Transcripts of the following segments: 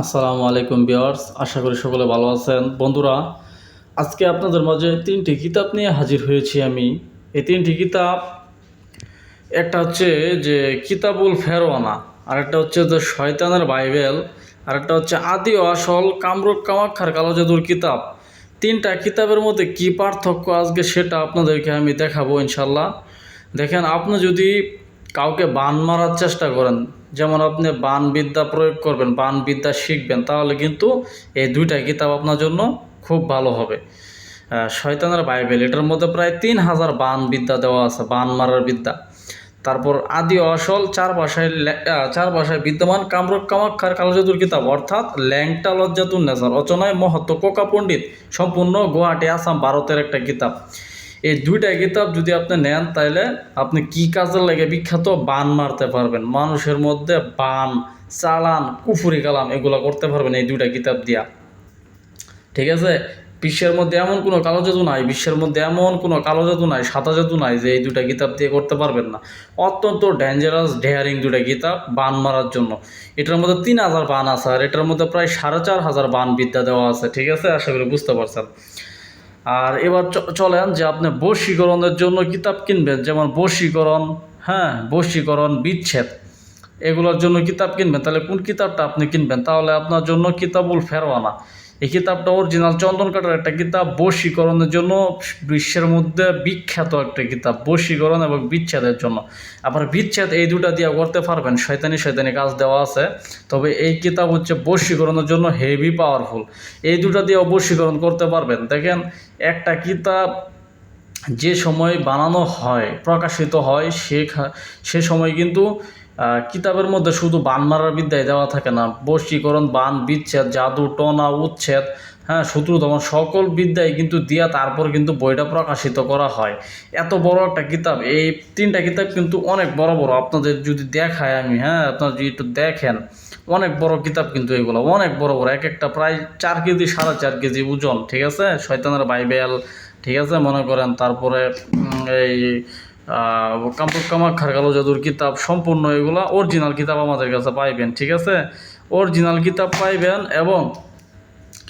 আসসালামু আলাইকুম ভিউয়ার্স, আশা করি সকলে ভালো আছেন। বন্ধুরা, আজকে আপনাদের মাঝে তিনটি কিতাব নিয়ে হাজির হয়েছি আমি। এই তিনটি কিতাব, একটা হচ্ছে যে কিতাবুল ফেরওয়ানা, আরেকটা হচ্ছে যে শয়তানের বাইবেল, আরেকটা হচ্ছে আদি ও আসল কামরূপ কামাখ্যার কালো জাদুর কিতাব। তিনটা কিতাবের মধ্যে কী পার্থক্য আজকে সেটা আপনাদেরকে আমি দেখাবো ইনশাল্লাহ। দেখেন, আপনি যদি কাউকে বান মারার চেষ্টা করেন, যেমন আপনি বান বিদ্যা প্রয়োগ করবেন, বান বিদ্যা শিখবেন, তাহলে কিন্তু এই দুইটা কিতাব আপনার জন্য খুব ভালো হবে। শয়তানের বাইবেল, এটার মধ্যে প্রায় 3000 বান বিদ্যা দেওয়া আছে, বান মারার বিদ্যা। তারপর আদি ও আসল চার ভাষায় বিদ্যমান কামরূপ কামাখ্যার কালো জাদুর কিতাব, অর্থাৎ ল্যাংটা লজ্জাতুন নেসার অচনায় মহত্ব কোকা পণ্ডিত, সম্পূর্ণ গুয়াহাটি আসাম ভারতের একটা কিতাব। এই দুইটা কিতাব যদি আপনি নেন, তাহলে আপনি কি কাজের লাগে বিখ্যাত বান মারতে পারবেন, মানুষের মধ্যে বান, চালান, কুফুরি কালাম এগুলো করতে পারবেন এই দুইটা কিতাব দিয়া। ঠিক আছে? বিশ্বের মধ্যে এমন কোনো কালো জাদু নাই, বিশ্বের মধ্যে এমন কোনো কালো জাদু নাই, সাদা জাদু নাই যে এই দুটা কিতাব দিয়ে করতে পারবেন না। অত্যন্ত ডেঞ্জারাস, ডেয়ারিং দুটা কিতাব বান মারার জন্য। এটার মধ্যে 3000 বান আছে, আর এটার মধ্যে প্রায় 4500 বান বিদ্যা দেওয়া আছে। ঠিক আছে? আশা করি বুঝতে পারছেন। আর এবার চলেন যে আপনি বশীকরণের জন্য কিতাব কিনবেন, যেমন বশীকরণ, বশীকরণ, বিচ্ছেদ, এগুলোর জন্য কিতাব কিনবেন, তাহলে কোন কিতাবটা আপনি কিনবেন? তাহলে আপনার জন্য কিতাবুল ফেরওয়ানা। এই কিতাবটা অরিজিনাল চন্দন কাটার একটা কিতাব, বশীকরণের জন্য বিশ্বের মধ্যে বিখ্যাত একটা কিতাব, বশীকরণ এবং বিচ্ছেদের জন্য। আবার বিচ্ছেদ এই দুটা দিয়ে করতে পারবেন, শয়তানি শয়তানি কাজ দেওয়া আছে। তবে এই কিতাব হচ্ছে বশীকরণের জন্য হেভি পাওয়ারফুল, এই দুটা দিয়েও বশীকরণ করতে পারবেন। দেখেন, একটা কিতাব যে সময় বানানো হয়, প্রকাশিত হয়, সে সময় কিন্তু কিতাবের মধ্যে শুধু বান মারার বিদ্যায় দেওয়া থাকে না, বশীকরণ, বান, বিচ্ছেদ, জাদু, টনা, উচ্ছেদ, শত্রুদমন, সকল বিদ্যায় কিন্তু দিয়া তারপর কিন্তু বইটা প্রকাশিত করা হয়। এত বড় একটা কিতাব, এই তিনটা কিতাব কিন্তু অনেক বড় বড়। আপনাদের যদি দেখায় আমি, আপনারা যদি একটু দেখেন, অনেক বড় কিতাব কিন্তু এগুলো, অনেক বড় বড়, এক একটা প্রায় 4 কেজি 4.5 কেজি ওজন। ঠিক আছে? শয়তানের বাইবেল, ঠিক আছে, মনে করেন। তারপরে এই কামরূপ কামাখ্যার কালো জাদুর কিতাব, সম্পূর্ণ এগুলা অরিজিনাল কিতাব আমাদের কাছে পাইবেন। ঠিক আছে? অরিজিনাল কিতাব পাইবেন, এবং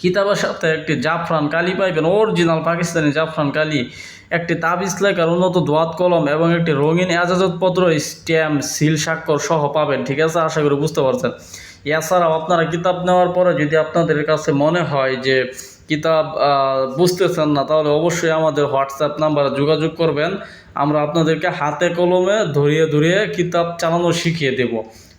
কিতাবের সাথে একটি জাফরান কালি পাইবেন, অরিজিনাল পাকিস্তানি জাফরান কালি, একটি তাবিজ লেখার উন্নত দোয়াত কলম, এবং একটি রঙিন এজাজতপত্র, স্ট্যাম্প, সিল, স্বাক্ষর সহ পাবেন। ঠিক আছে? আশা করি বুঝতে পারছেন। এছাড়াও আপনারা কিতাব নেওয়ার পরে যদি আপনাদের কাছে মনে হয় যে কিতাব বুঝতেছেন না, তাহলে অবশ্যই আমাদের হোয়াটসঅ্যাপ নাম্বারে যোগাযোগ করবেন। আমরা আপনাদেরকে হাতে কলমে ধরিয়ে ধরিয়ে কিতাব চালানো শিখিয়ে দেব।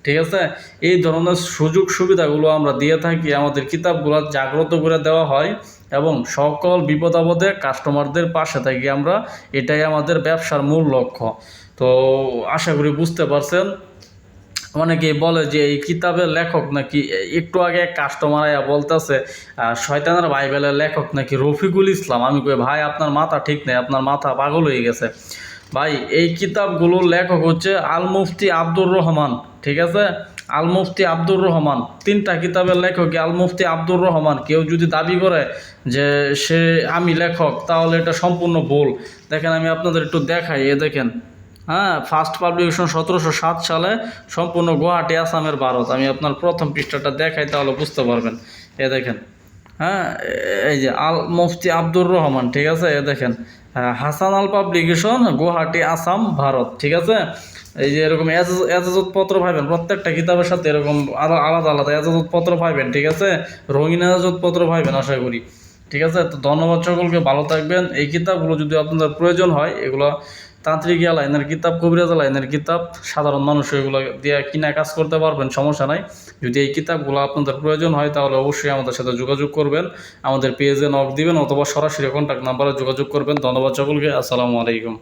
ঠিক আছে? এই ধরনের সুযোগ সুবিধাগুলো আমরা দিয়ে থাকি, আমাদের কিতাবগুলো জাগ্রত করে দেওয়া হয়, এবং সকল বিপদ আপদে কাস্টমারদের পাশে থাকি আমরা। এটাই আমাদের ব্যবসার মূল লক্ষ্য। তো আশা করি বুঝতে পারছেন। অনেকেই বলে যে এই কিতাবের লেখক নাকি, একটু আগে কাস্টমার আয়া বলতেছে শয়তানের বাইবেলের লেখক নাকি রফিকুল ইসলাম। আমি কই, ভাই আপনার মাথা ঠিক নেই, আপনার মাথা পাগল হয়ে গেছে ভাই। এই কিতাবগুলোর লেখক হচ্ছে আল মুফতি আব্দুর রহমান। ঠিক আছে? আল মুফতি আব্দুর রহমান। 3টা কিতাবের লেখক আল মুফতি আব্দুর রহমান। কেউ যদি দাবি করে যে সে আমি লেখক, তাহলে এটা সম্পূর্ণ ভুল। দেখেন, আমি আপনাদের একটু দেখাই, দেখেন, ফার্স্ট পাবলিকেশন 1707 সালে, সম্পূর্ণ গুয়াহাটি আসামের ভারত। আমি আপনার প্রথম পৃষ্ঠাটা দেখাই, তাহলে বুঝতে পারবেন। দেখেন, এই যে আল মুফতি আব্দুর রহমান। ঠিক আছে? দেখেন, হাসান আল পাবলিকেশন, গুয়াহাটি আসাম ভারত। ঠিক আছে? এই যে এরকম এজাজতপত্র পাইবেন, প্রত্যেকটা কিতাবের সাথে এরকম আরও আলাদা আলাদা এজাজতপত্র পাইবেন। ঠিক আছে? রঙিন এজাজতপত্র পাইবেন আশা করি। ঠিক আছে? তো ধন্যবাদ সকলকে, ভালো থাকবেন। এই কিতাবগুলো যদি আপনাদের প্রয়োজন হয়, এগুলো তান্ত্রিক লাইনের কিতাব, কবিরাজ লাইনের কিতাব, সাধারণ মানুষ এগুলো দিয়ে কিনা কাজ করতে পারবেন, সমস্যা নাই। যদি এই কিতাবগুলো আপনাদের প্রয়োজন হয়, তাহলে অবশ্যই আমাদের সাথে যোগাযোগ করবেন, আমাদের পেজে নক দিবেন, অথবা সরাসরি কন্ট্যাক্ট নাম্বারে যোগাযোগ করবেন। ধন্যবাদ সকলকে, আসসালামু আলাইকুম।